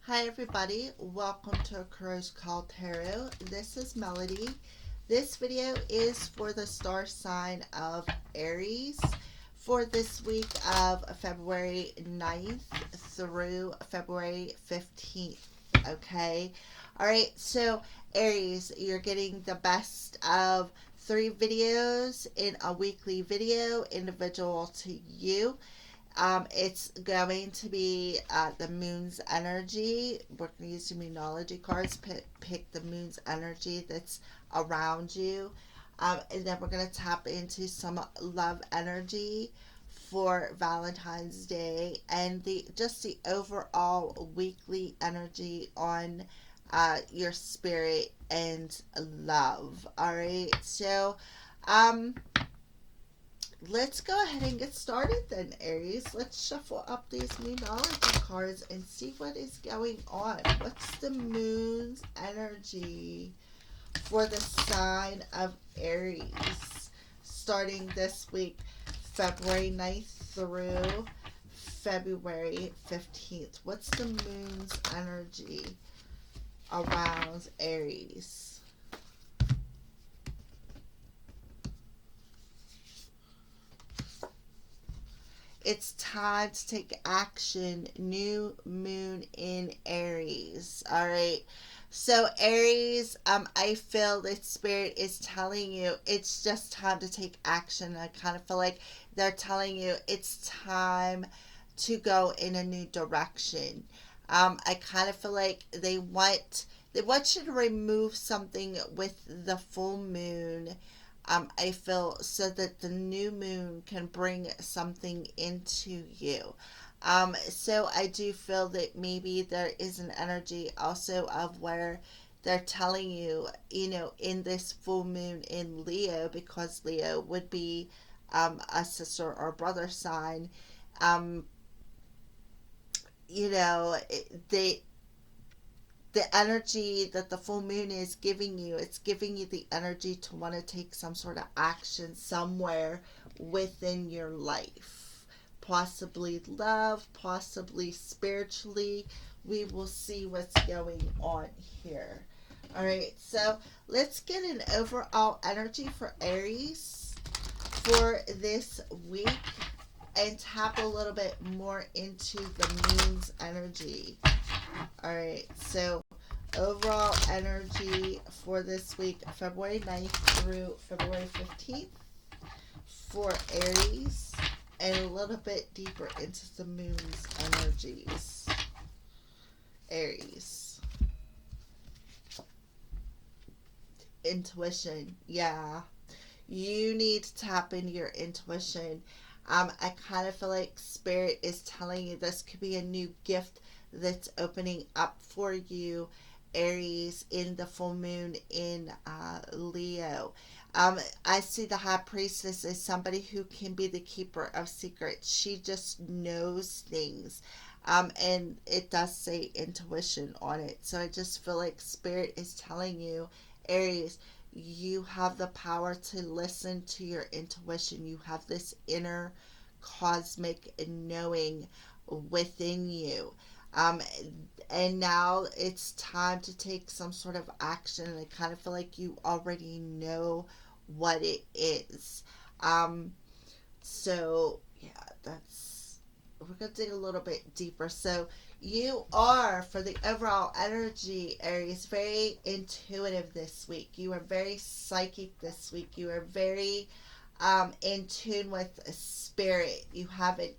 Hi everybody, welcome to A Crow's Call Tarot. This is Melody. This video is for the star sign of Aries for this week of February 9th through February 15th. Okay? Alright, so Aries, you're getting the best of 3 videos in a weekly video, individual to you. It's going to be the moon's energy. We're going to use the moonology cards. Pick the moon's energy that's around you. And then we're going to tap into some love energy for Valentine's Day and the overall weekly energy on your spirit and love. All right. So, um, let's go ahead and get started then, Aries. Let's shuffle up these numerology cards and see what is going on. What's the moon's energy for the sign of Aries starting this week, February 9th through February 15th? What's the moon's energy around Aries? It's time to take action. New moon in Aries. All right. So Aries, I feel that spirit is telling you it's just time to take action. I kind of feel like they're telling you it's time to go in a new direction. I kind of feel like they want you to remove something with the full moon. I feel so that the new moon can bring something into you. So I do feel that maybe there is an energy also of where they're telling you, in this full moon in Leo, because Leo would be a sister or brother sign. Um, they the energy that the full moon is giving you, it's giving you the energy to want to take some sort of action somewhere within your life, possibly love, possibly spiritually. We will see what's going on here. All right, so let's get an overall energy for Aries for this week and tap a little bit more into the moon's energy. All right, so overall energy for this week, February 9th through February 15th for Aries, and a little bit deeper into the moon's energies. Aries. Intuition. Yeah. You need to tap into your intuition. I kind of feel like Spirit is telling you this could be a new gift that's opening up for you, Aries, in the full moon in Leo. I see the High Priestess as somebody who can be the keeper of secrets. She just knows things. And it does say intuition on it. So I just feel like Spirit is telling you, Aries, you have the power to listen to your intuition. You have this inner cosmic knowing within you. Um, and now it's time to take some sort of action. And I kind of feel like you already know what it is. Um, so, yeah, we're going to dig a little bit deeper. So, you are, for the overall energy, Aries, very intuitive this week. You are very psychic this week. You are very in tune with spirit.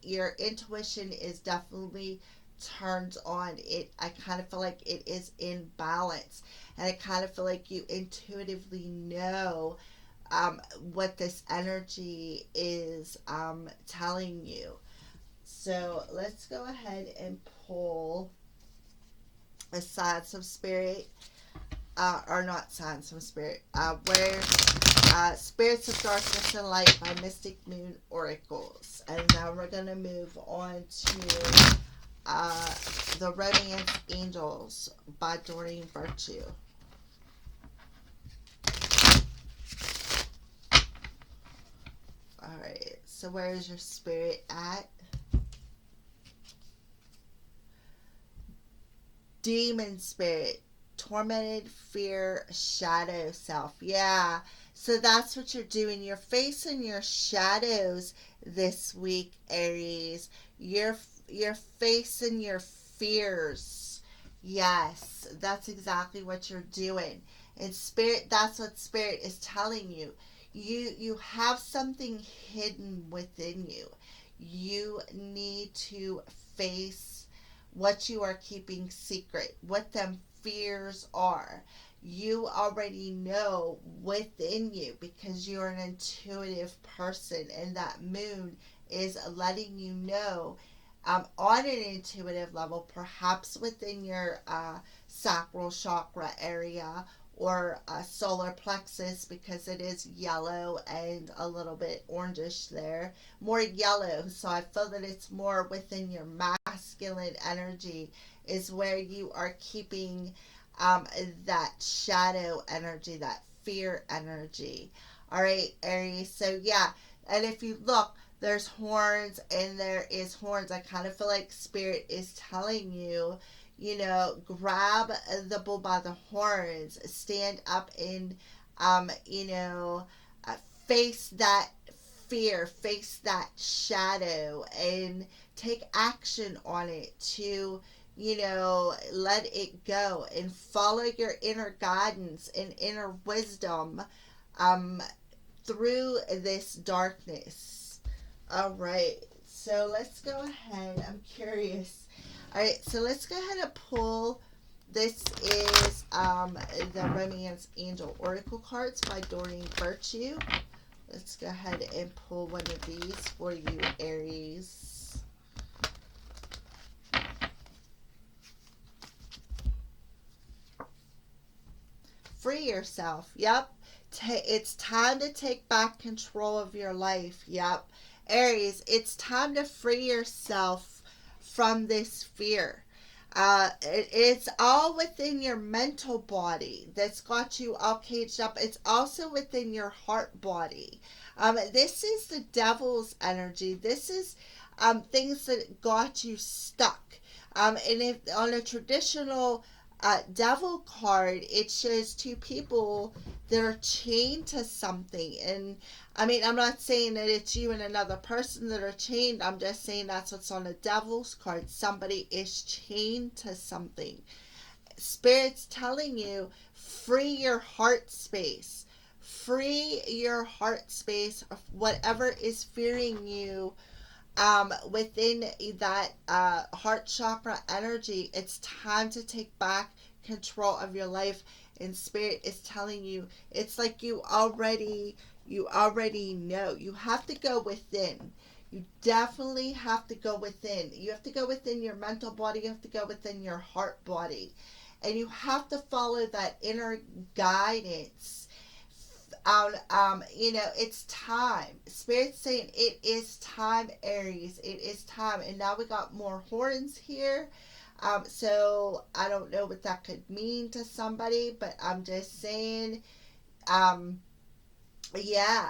Your intuition is definitely turned on. I kind of feel like it is in balance. And I kind of feel like you intuitively know what this energy is telling you. So let's go ahead and pull a Science of Spirit, or not Science of Spirit, where Spirits of Darkness and Light by Mystic Moon Oracles. And now we're going to move on to The Romance Angels by Doreen Virtue. Alright, so where is your spirit at? demon spirit, tormented fear, shadow self. Yeah. So that's what you're doing. You're facing your shadows this week, Aries. You're facing your fears. Yes, that's exactly what you're doing. And spirit, that's what spirit is telling you. You have something hidden within you. You need to face what you are keeping secret, what them fears are. You already know within you because you're an intuitive person, and that moon is letting you know on an intuitive level, perhaps within your sacral chakra area or solar plexus, because it is yellow and a little bit orangish there, more yellow. So I feel that it's more within your masculine energy is where you are keeping that shadow energy, that fear energy. All right, Aries. So yeah, and if you look, there's horns and there is horns. I kind of feel like spirit is telling you, you know, grab the bull by the horns, stand up and, you know, face that fear, face that shadow, and take action on it to, you know, let it go and follow your inner guidance and inner wisdom um, through this darkness. All right, so let's go ahead. I'm curious. All right, so let's go ahead and pull. This is the Romance Angel Oracle cards by Doreen Virtue. Let's go ahead and pull one of these for you, Aries. Free yourself. Yep. It's time to take back control of your life. Yep. Aries, it's time to free yourself from this fear. It's all within your mental body that's got you all caged up. It's also within your heart body. This is the devil's energy. This is things that got you stuck. And if on a traditional devil card, it shows two people that are chained to something. And I mean, I'm not saying that it's you and another person that are chained. I'm just saying that's what's on the devil's card. Somebody is chained to something. Spirit's telling you, free your heart space. Free your heart space of whatever is fearing you within that heart chakra energy. It's time to take back control of your life, and spirit is telling you, it's like you already know. You have to go within. You definitely have to go within. You have to go within your mental body. You have to go within your heart body, and you have to follow that inner guidance. You know, it's time. Spirit's saying it is time, Aries. It is time. And now we got more horns here. So I don't know what that could mean to somebody, but I'm just saying, yeah.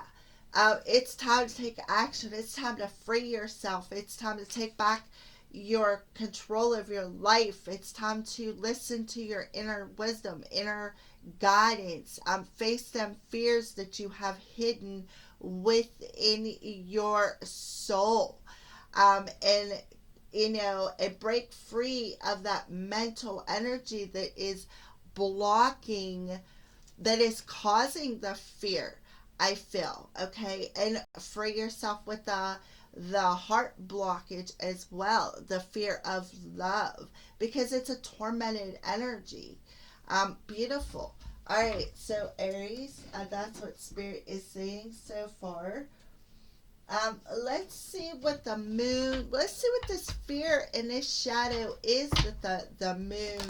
It's time to take action. It's time to free yourself. It's time to take back your control of your life. It's time to listen to your inner wisdom, inner guidance. Face them fears that you have hidden within your soul. And you know, and break free of that mental energy that is blocking, that is causing the fear, I feel. Okay, and free yourself with the heart blockage as well, the fear of love, because it's a tormented energy. Beautiful. All right, so Aries, that's what spirit is saying so far. Let's see what the moon, let's see what this fear and this shadow is that the moon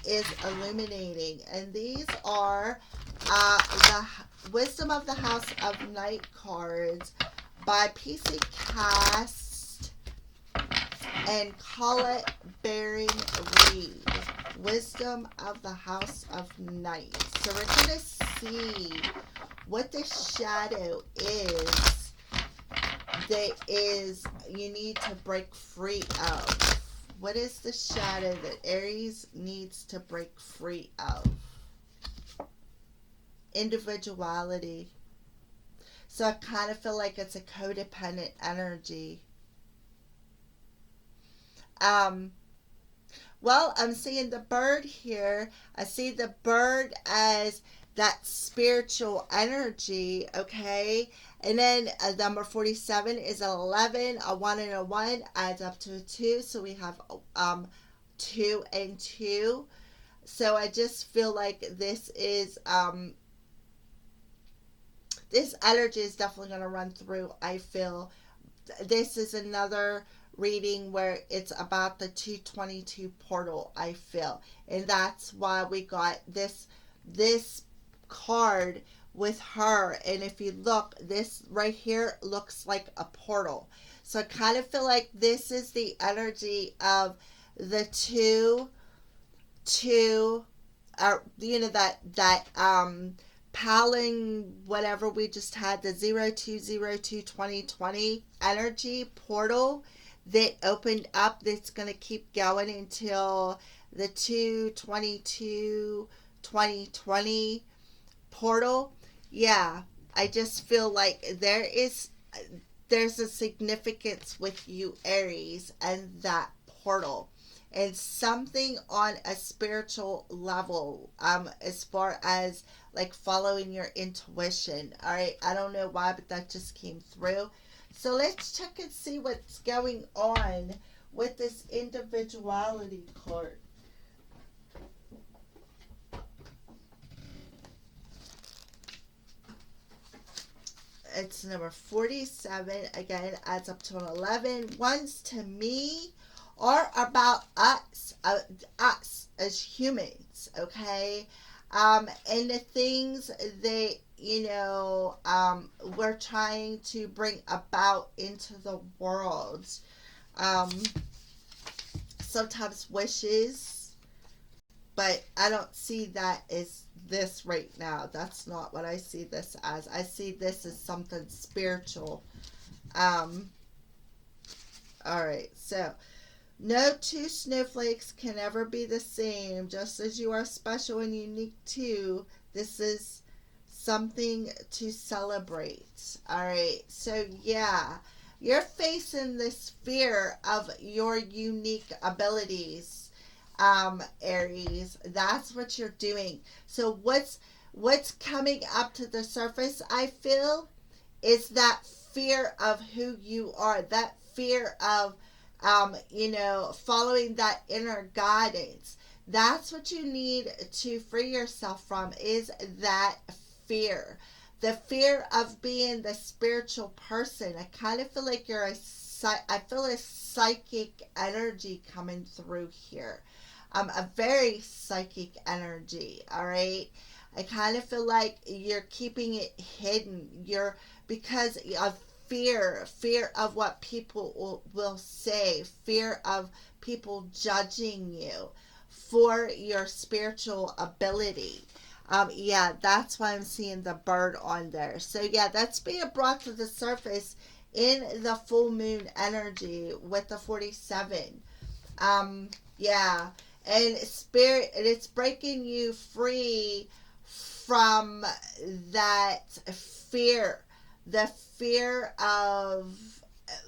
is illuminating. And these are the Wisdom of the House of Night cards by PC Cast and Colette Baring Reed. Wisdom of the House of Night. So we're going to see what the shadow is that is you need to break free of. What is the shadow that Aries needs to break free of? Individuality. So I kind of feel like it's a codependent energy. Um, well, I'm seeing the bird here. I see the bird as that spiritual energy, okay? And then number 47 is an 11. A 1 and a 1 adds up to a 2. So we have 2 and 2. So I just feel like this energy is definitely going to run through. I feel this is another reading where it's about the 222 portal, I feel. And that's why we got this card with her. And if you look, this right here looks like a portal. So I kind of feel like this is the energy of the two that Paling, whatever we just had, the 0202 energy portal that opened up, that's going to keep going until the 2/22/2020 portal. Yeah, I just feel like there's a significance with you, Aries, and that portal, and something on a spiritual level, as far as like following your intuition. All right, I don't know why, but that just came through. So let's check and see what's going on with this individuality card. It's number 47. Again, adds up to an 11. Ones to me are about us as humans, okay? And the things that, we're trying to bring about into the world. Um, Sometimes wishes, but I don't see that as this right now. That's not what I see this as. I see this as something spiritual. Um, all right, so no two snowflakes can ever be the same. Just as you are special and unique too, this is something to celebrate. All right, so yeah, you're facing this fear of your unique abilities, Aries. That's what you're doing. So what's coming up to the surface, I feel, is that fear of who you are, that fear of following that inner guidance. That's what you need to free yourself from, is that fear. The fear of being the spiritual person. I kind of feel like I feel a psychic energy coming through here. A very psychic energy, all right? I kind of feel like you're keeping it hidden. Because of fear of what people will say, fear of people judging you for your spiritual ability. Yeah, that's why I'm seeing the bird on there. So yeah, that's being brought to the surface in the full moon energy with the 47. Yeah, and spirit, it's breaking you free from that fear, the fear of,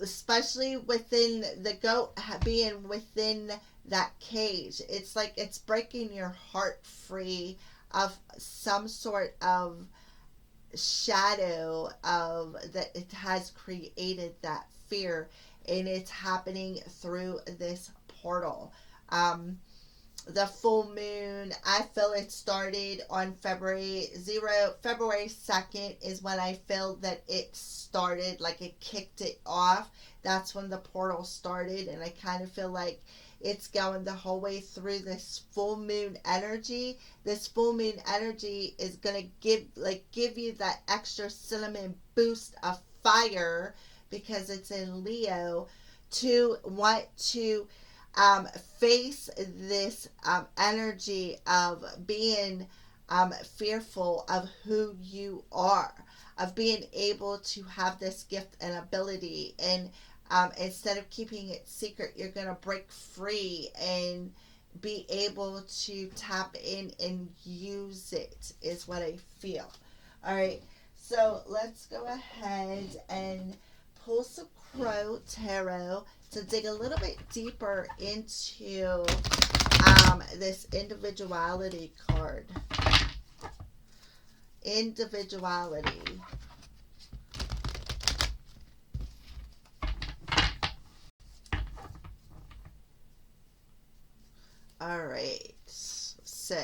especially within the goat being within that cage. It's like it's breaking your heart free of some sort of shadow of that. It has created that fear, and it's happening through this portal. The full moon, I feel it started on February 2nd is when I feel that it started, like it kicked it off. That's when the portal started, and I kind of feel like it's going the whole way through this full moon energy. This full moon energy is going to give you that extra cinnamon boost of fire, because it's in Leo, to want to face this energy of being fearful of who you are, of being able to have this gift and ability, and Instead of keeping it secret, you're going to break free and be able to tap in and use it, is what I feel. All right, so let's go ahead and pull some Crow Tarot to dig a little bit deeper into this individuality card. Individuality. All right, so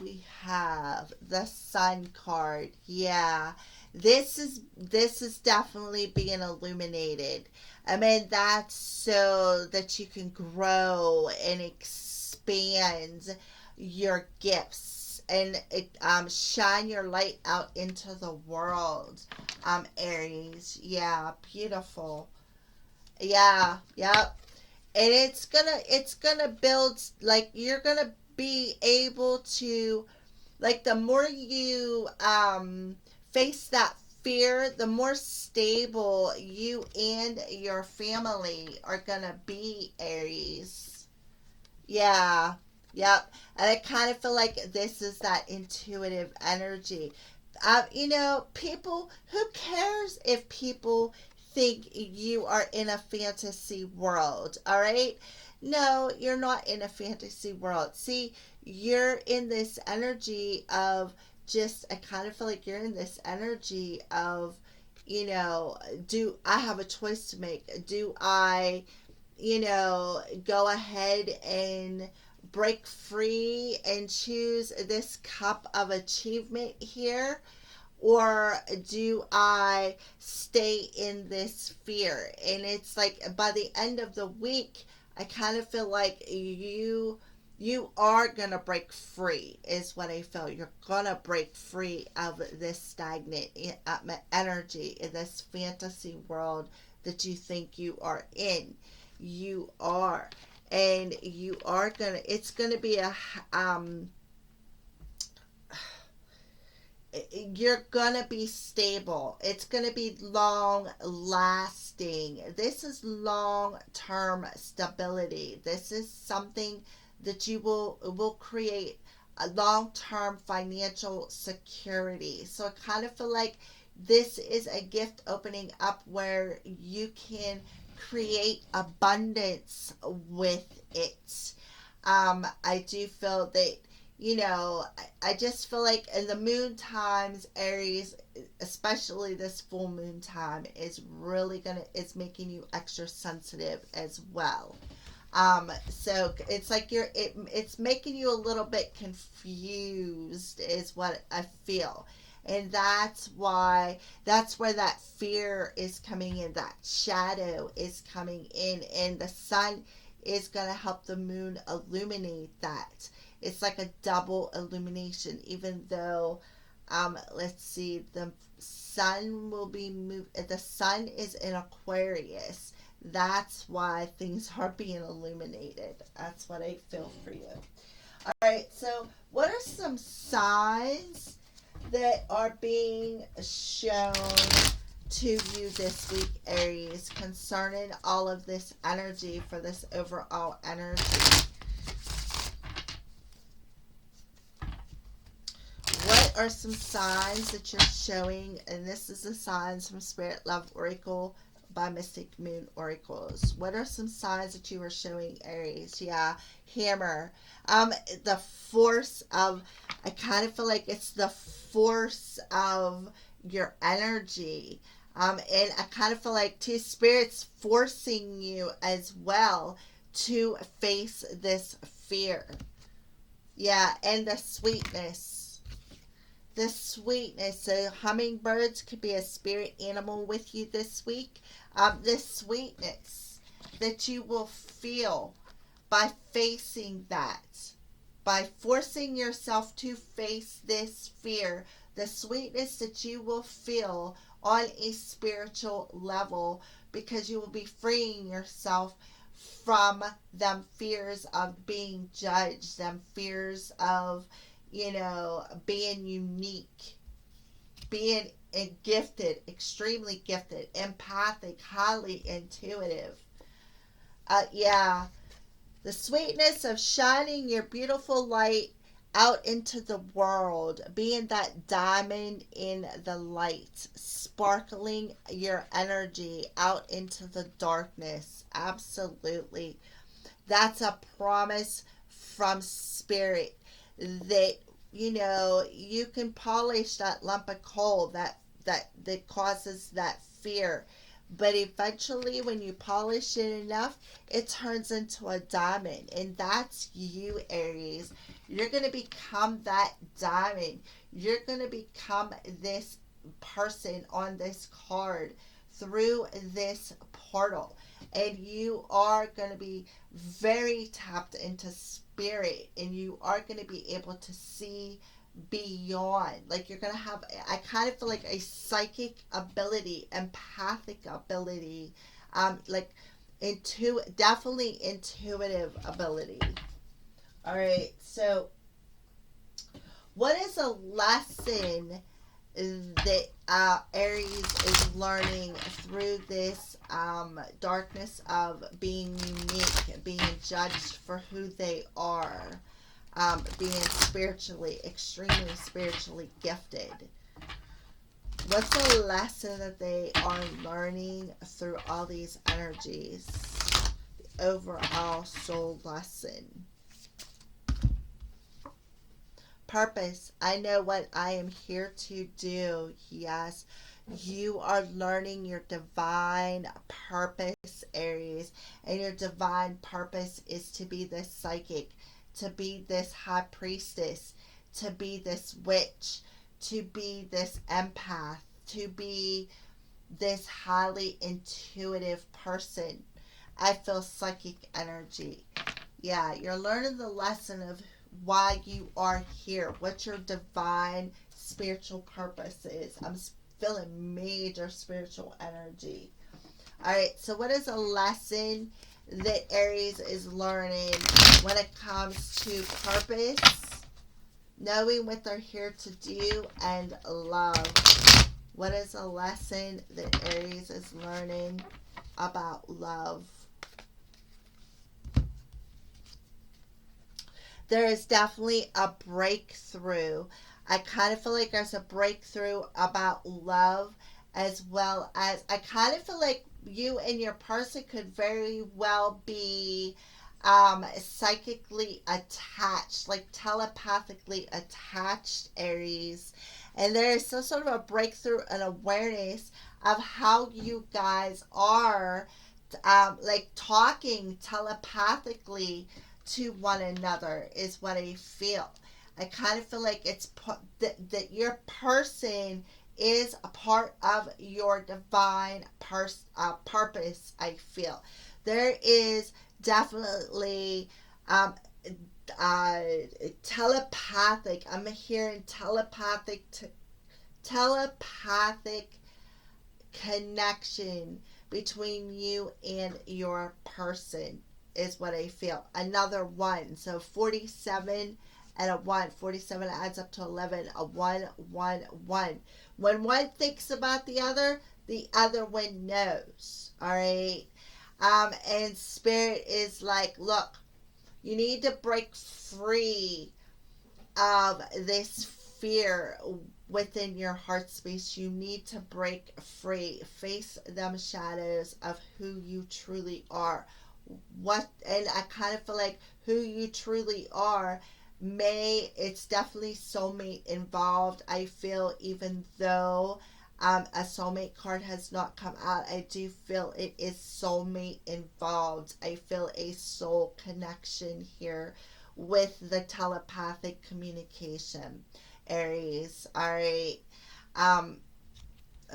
we have the Sun card. Yeah, this is definitely being illuminated. I mean, that's so that you can grow and expand your gifts and shine your light out into the world. Aries. Yeah, beautiful. Yeah, yep. And it's gonna build, like, you're gonna be able to, like, the more you face that fear, the more stable you and your family are gonna be, Aries. Yeah, yep. And I kind of feel like this is that intuitive energy. People, who cares if people think you are in a fantasy world, all right? No, you're not in a fantasy world. See, you're in this energy of just, I kind of feel like you're in this energy of, do I have a choice to make? Do I go ahead and break free and choose this cup of achievement here? Or do I stay in this fear? And it's like by the end of the week, I kind of feel like you are gonna break free, is what I feel. You're gonna break free of this stagnant energy in this fantasy world that you think you are in. You are, and you are gonna. It's gonna be a you're gonna be stable. It's gonna be long lasting. This is long term stability. This is something that you will create a long term financial security. So I kind of feel like this is a gift opening up where you can create abundance with it. I do feel that, I just feel like in the moon times, Aries, especially this full moon time, is really is making you extra sensitive as well. So it's like it's making you a little bit confused, is what I feel. And that's where that fear is coming in, that shadow is coming in, and the sun is going to help the moon illuminate that. It's like a double illumination, even though, let's see, the sun will be moved. The sun is in Aquarius. That's why things are being illuminated. That's what I feel for you. All right, so what are some signs that are being shown to you this week, Aries, concerning all of this energy, for this overall energy? What are some signs that you're showing? And this is the signs from Spirit Love Oracle by Mystic Moon Oracles. What are some signs that you are showing, Aries? Yeah, Hammer. The force of, I kind of feel like it's the force of your energy. And I kind of feel like two spirits forcing you as well to face this fear. Yeah, and the sweetness. The sweetness. So hummingbirds could be a spirit animal with you this week. The sweetness that you will feel by facing that, by forcing yourself to face this fear, the sweetness that you will feel on a spiritual level, because you will be freeing yourself from them fears of being judged, them fears of, being unique, being gifted, extremely gifted, empathic, highly intuitive. Yeah, the sweetness of shining your beautiful light out into the world, being that diamond in the light, sparkling your energy out into the darkness. Absolutely. That's a promise from spirit that you can polish that lump of coal that causes that fear, but eventually when you polish it enough, it turns into a diamond. And that's you, Aries. You're going to become that diamond. You're going to become this person on this card through this portal, and you are going to be very tapped into spirit, and you are going to be able to see beyond. Like, you're going to have, I kind of feel like a psychic ability, empathic ability, like definitely intuitive ability. All right, so what is a lesson that Aries is learning through this darkness of being unique, being judged for who they are, being spiritually, extremely spiritually gifted? What's the lesson that they are learning through all these energies? The overall soul lesson. Purpose. I know what I am here to do. Yes. You are learning your divine purpose, Aries. And your divine purpose is to be this psychic, to be this high priestess, to be this witch, to be this empath, to be this highly intuitive person. I feel psychic energy. Yeah, you're learning the lesson of why you are here, what your divine spiritual purpose is. I'm feeling major spiritual energy. All right, so what is a lesson that Aries is learning when it comes to purpose, knowing what they're here to do, and love? What is a lesson that Aries is learning about love? There is definitely a breakthrough. I kind of feel like there's a breakthrough about love, as well as I kind of feel like you and your person could very well be psychically attached, like telepathically attached, Aries. And there is some sort of a breakthrough and awareness of how you guys are like talking telepathically to one another, is what I feel. I kind of feel like it's that your person is a part of your divine purpose. I feel there is definitely uh, telepathic. I'm hearing telepathic connection between you and your person, is what I feel. Another one. So 47 and a 1. 47 adds up to 11. A 1, 1, 1. When one thinks about the other one knows. All right. And spirit is like, look, you need to break free of this fear within your heart space. You need to break free. Face them shadows of who you truly are. And I kind of feel like who you truly are, it's definitely soulmate involved. I feel, even though a soulmate card has not come out, I do feel it is soulmate involved. I feel a soul connection here with the telepathic communication, Aries. All right.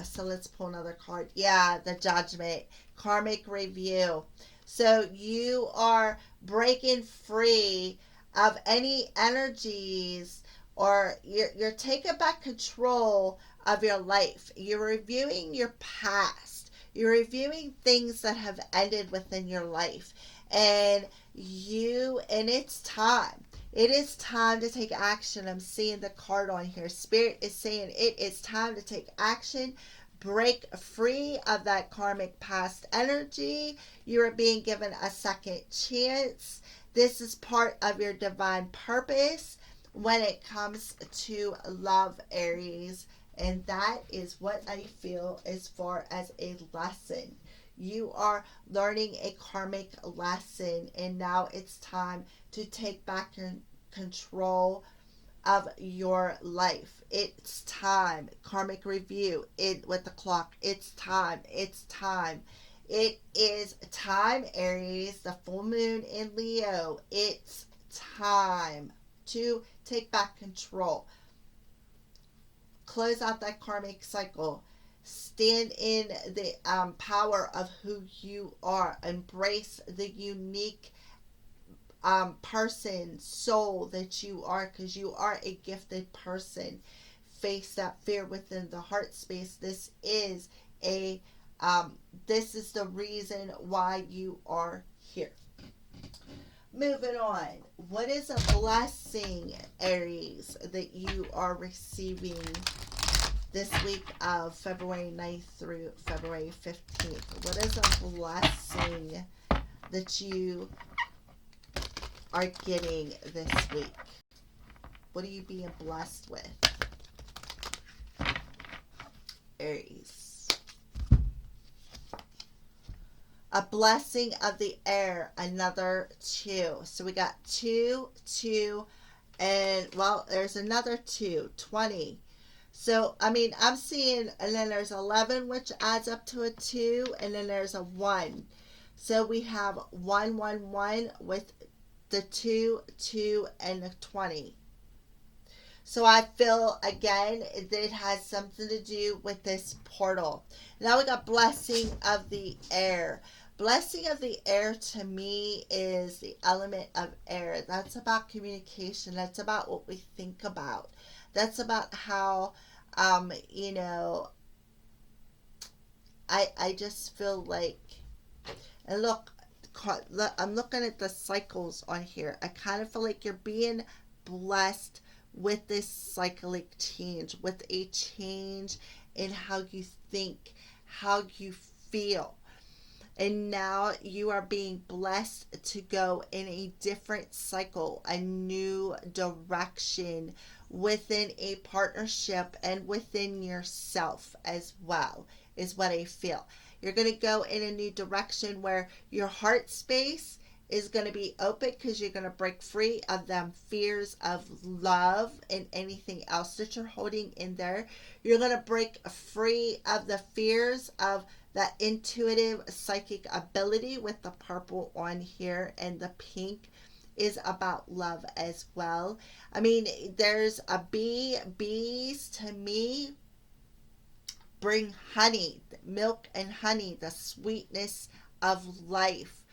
So let's pull another card. Yeah, the Judgment, karmic review. So you are breaking free of any energies, or you're taking back control of your life. You're reviewing your past. You're reviewing things that have ended within your life. And it's time. It is time to take action. I'm seeing the card on here. Spirit is saying it is time to take action. Break free of that karmic past energy. You are being given a second chance. This is part of your divine purpose when it comes to love, Aries. And that is what I feel as far as a lesson. You are learning a karmic lesson, and now it's time to take back control of your life. It's time. Karmic review it with the clock. It's time. It's time. It is time, Aries. The full moon in Leo. It's time to take back control. Close out that karmic cycle. Stand in the power of who you are. Embrace the unique person, soul that you are, because you are a gifted person. Face that fear within the heart space. This is a this is the reason why you are here. Moving on. What is a blessing, Aries, that you are receiving this week of February 9th through February 15th? What is a blessing that you are getting this week? What are you being blessed with, Aries? A blessing of the air, another 2. So we got 2, 2, and well, there's another 2, 20. So, I mean, I'm seeing, and then there's 11, which adds up to a 2, and then there's a 1. So we have 1, 1, 1 with the 2, 2, and the 20. So I feel, again, that it has something to do with this portal. Now we got blessing of the air. Blessing of the air to me is the element of air. That's about communication. That's about what we think about. That's about how, you know, I just feel like, and look, I'm looking at the cycles on here. I kind of feel like you're being blessed with this cyclic change, with a change in how you think, how you feel. And now you are being blessed to go in a different cycle, a new direction within a partnership and within yourself as well, is what I feel. You're going to go in a new direction where your heart space is going to be open, because you're going to break free of them fears of love and anything else that you're holding in there. You're going to break free of the fears of that intuitive psychic ability with the purple on here, and the pink is about love as well. I mean, there's a bee. Bees to me bring honey, milk and honey, the sweetness of life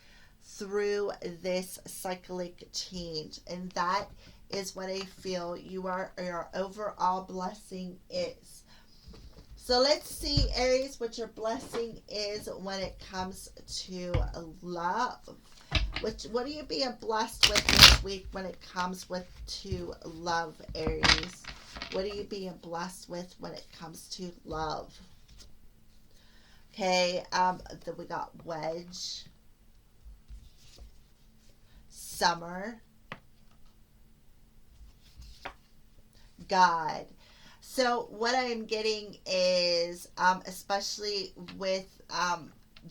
through this cyclic change. And that is what I feel your overall blessing is. So let's see, Aries, what your blessing is when it comes to love. What are you being blessed with this week when it comes to love, Aries? What are you being blessed with when it comes to love? Okay, then we got wedge, summer, God. So what I'm getting is, especially with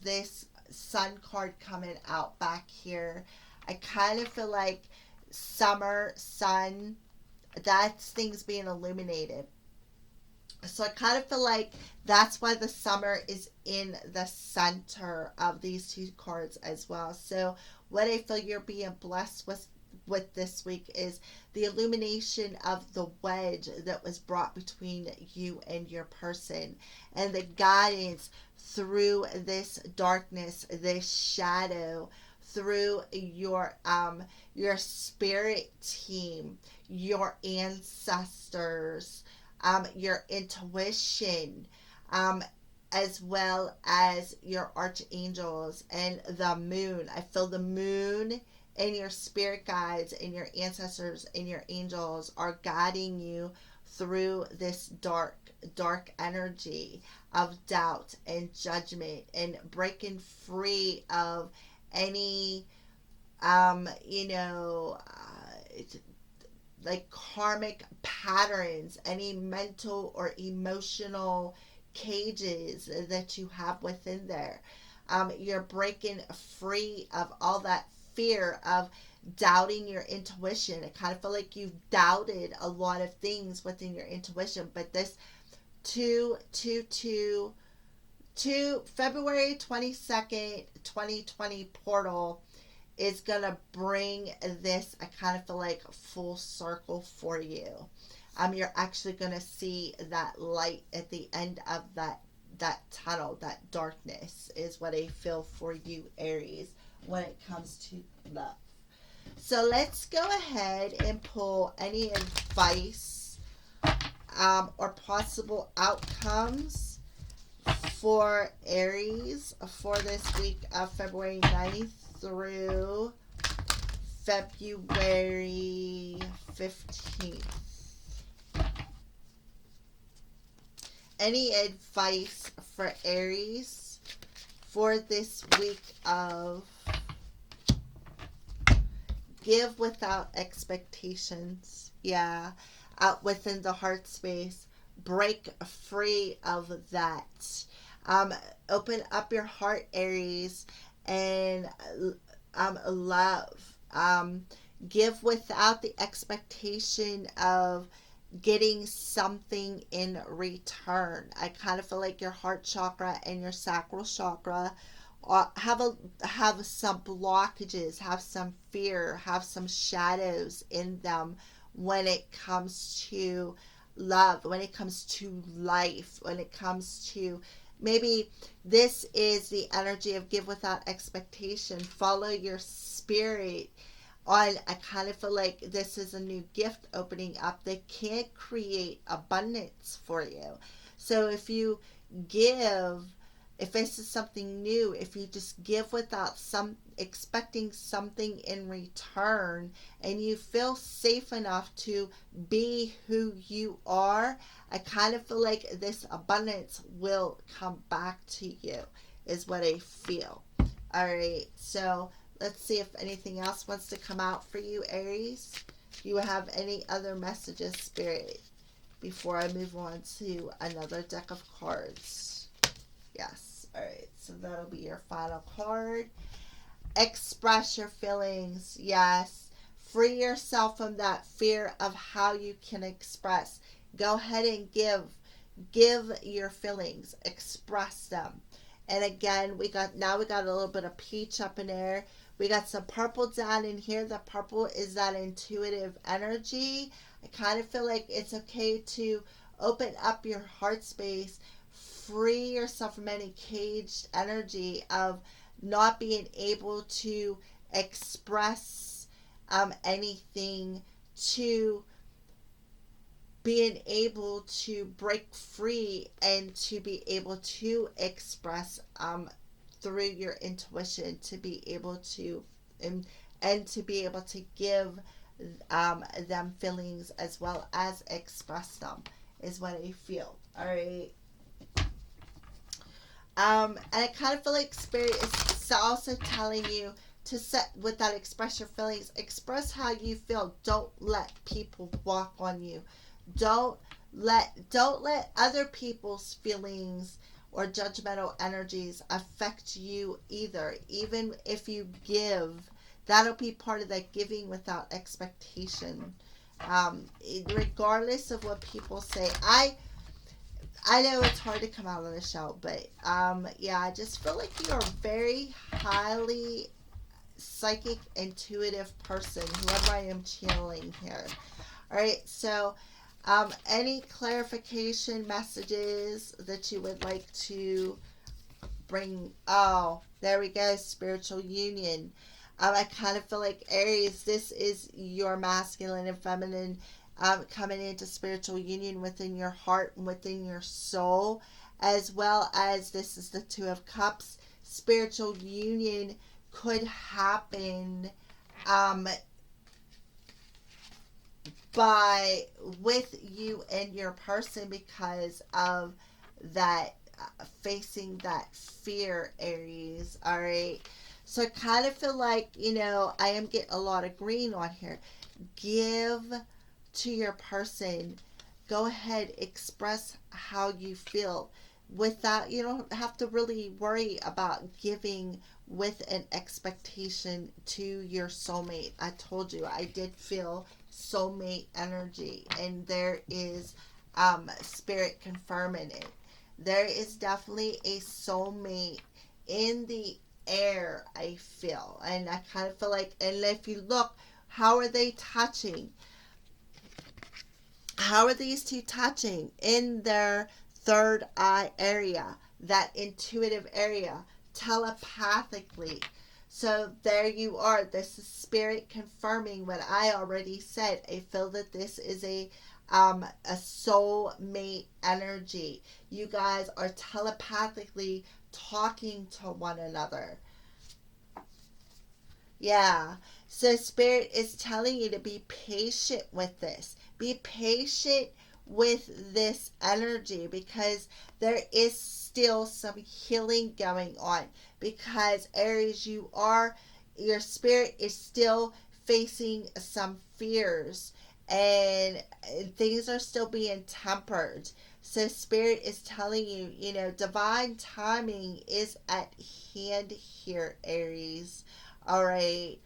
this sun card coming out back here, I kind of feel like summer, sun, that's things being illuminated. So I kind of feel like that's why the summer is in the center of these two cards as well. So what I feel you're being blessed with this week is the illumination of the wedge that was brought between you and your person, and the guidance through this darkness, this shadow, through your spirit team, your ancestors, your intuition, as well as your archangels and the moon. I feel the moon and your spirit guides and your ancestors and your angels are guiding you through this dark energy of doubt and judgment, and breaking free of any you know, like karmic patterns, any mental or emotional cages that you have within there. You're breaking free of all that fear of doubting your intuition. I kind of feel like you've doubted a lot of things within your intuition, but this 2 February 22nd, 2020 portal is gonna bring this, I kind of feel like, full circle for you. You're actually gonna see that light at the end of that tunnel. That darkness is what I feel for you, Aries, when it comes to love. So let's go ahead and pull any advice or possible outcomes for Aries for this week of February 9th through February 15th. Any advice for Aries for this week of give without expectations? Yeah, out within the heart space. Break free of that. Open up your heart, Aries, and love. Give without the expectation of getting something in return. I kind of feel like your heart chakra and your sacral chakra have some blockages, have some fear, have some shadows in them when it comes to love, when it comes to life, when it comes to, maybe this is the energy of give without expectation. Follow your spirit on. I kind of feel like this is a new gift opening up that can create abundance for you. So if you give, if this is something new, if you just give without expecting something in return, and you feel safe enough to be who you are, I kind of feel like this abundance will come back to you, is what I feel. All right, so let's see if anything else wants to come out for you, Aries. Do you have any other messages, Spirit, before I move on to another deck of cards? Yes. All right. So that'll be your final card. Express your feelings. Yes. Free yourself from that fear of how you can express. Go ahead and give your feelings. Express them. And again, we got a little bit of peach up in there. We got some purple down in here. The purple is that intuitive energy. I kind of feel like it's okay to open up your heart space. Free yourself from any caged energy of not being able to express anything, to being able to break free and to be able to express through your intuition, to be able to and to be able to give them feelings as well as express them, is what I feel. All right. And I kind of feel like Spirit is also telling you to set with that, express your feelings. Express how you feel. Don't let people walk on you. Don't let other people's feelings or judgmental energies affect you either. Even if you give, that'll be part of that giving without expectation. Regardless of what people say, I know it's hard to come out on the show, but yeah, I just feel like you're a very highly psychic, intuitive person, whoever I am channeling here. All right, so any clarification messages that you would like to bring? Oh, there we go, spiritual union. I kind of feel like Aries, this is your masculine and feminine coming into spiritual union within your heart and within your soul, as well as this is the Two of Cups. Spiritual union could happen um, by with you and your person because of that facing that fear, Aries. All right. So I kind of feel like, I am getting a lot of green on here. Give to your person. Go ahead, express how you feel without, you don't have to really worry about giving with an expectation to your soulmate. I told you I did feel soulmate energy, and there is spirit confirming it. There is definitely a soulmate in the air, I feel. And I kind of feel like, and if you look, how are they touching? How are these two touching? In their third eye area, that intuitive area, telepathically. So there you are. This is spirit confirming what I already said. I feel that this is a soulmate energy. You guys are telepathically talking to one another. Yeah. So spirit is telling you to be patient with this. Be patient with this energy because there is still some healing going on. Because Aries, your spirit is still facing some fears, and things are still being tempered. So spirit is telling you, divine timing is at hand here, Aries. All right.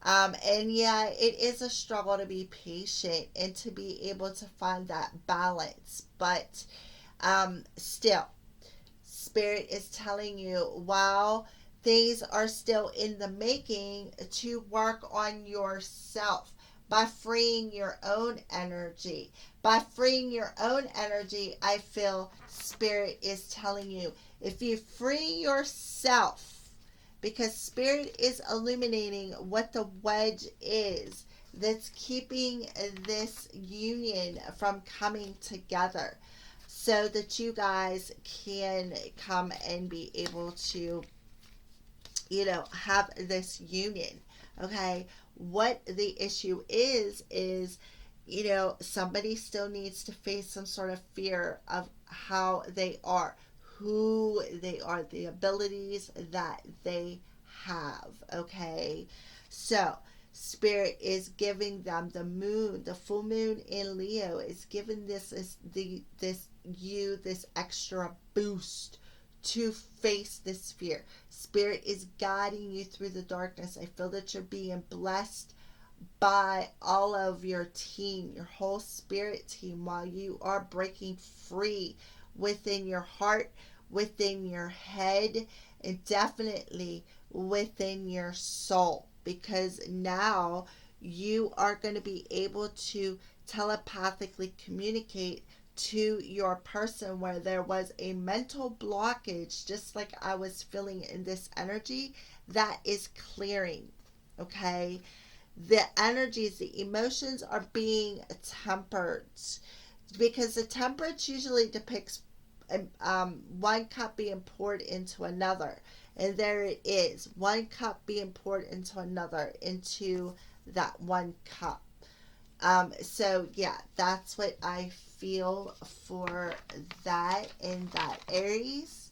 And yeah, it is a struggle to be patient and to be able to find that balance. But still, Spirit is telling you, while things are still in the making, to work on yourself by freeing your own energy. By freeing your own energy, I feel Spirit is telling you, if you free yourself, because Spirit is illuminating what the wedge is that's keeping this union from coming together, so that you guys can come and be able to, have this union. Okay. What the issue is, somebody still needs to face some sort of fear of how they are, who they are, the abilities that they have. Okay. So, Spirit is giving them the moon, the full moon in Leo is giving this extra boost to face this fear. Spirit is guiding you through the darkness. I feel that you're being blessed by all of your team, your whole spirit team, while you are breaking free within your heart, within your head, and definitely within your soul. Because now you are going to be able to telepathically communicate to your person where there was a mental blockage, just like I was feeling in this energy, that is clearing. Okay. The energies, the emotions are being tempered, because the temperance usually depicts one cup being poured into another, and there it is, one cup being poured into another, into that one cup. So yeah, that's what I feel for that. And that, Aries,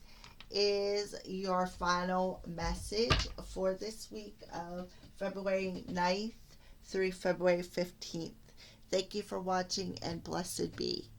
is your final message for this week of February 9th through February 15th. Thank you for watching, and blessed be.